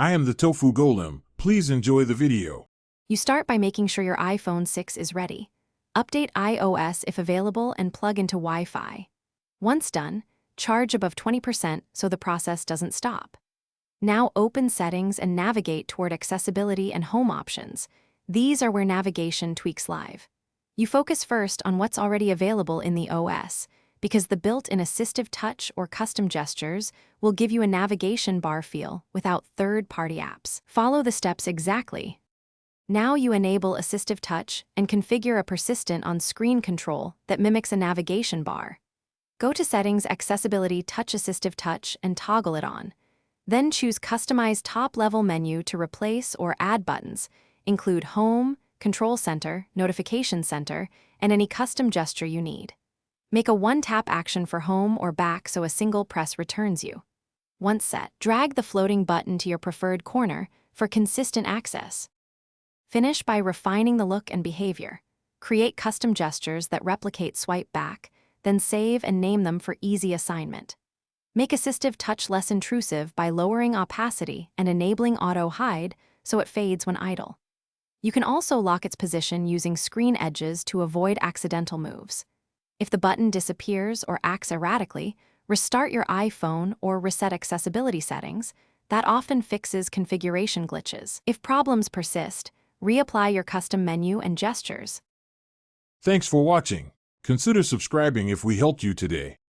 I am the Tofu Golem. Please enjoy the video. You start by making sure your iPhone 6 is ready. Update iOS if available and plug into Wi-Fi. Once done, charge above 20% so the process doesn't stop. Now open Settings and navigate toward Accessibility and Home options. These are where navigation tweaks live. You focus first on what's already available in the OS, because the built-in assistive touch or custom gestures will give you a navigation bar feel without third-party apps. Follow the steps exactly. Now you enable assistive touch and configure a persistent on-screen control that mimics a navigation bar. Go to Settings, Accessibility, Touch Assistive Touch, and toggle it on. Then choose Customize Top-Level Menu to replace or add buttons. Include Home, Control Center, Notification Center, and any custom gesture you need. Make a one-tap action for home or back so a single press returns you. Once set, drag the floating button to your preferred corner for consistent access. Finish by refining the look and behavior. Create custom gestures that replicate swipe back, then save and name them for easy assignment. Make assistive touch less intrusive by lowering opacity and enabling auto hide so it fades when idle. You can also lock its position using screen edges to avoid accidental moves. If the button disappears or acts erratically, restart your iPhone or reset accessibility settings. That often fixes configuration glitches. If problems persist, reapply your custom menu and gestures. Thanks for watching. Consider subscribing if we helped you today.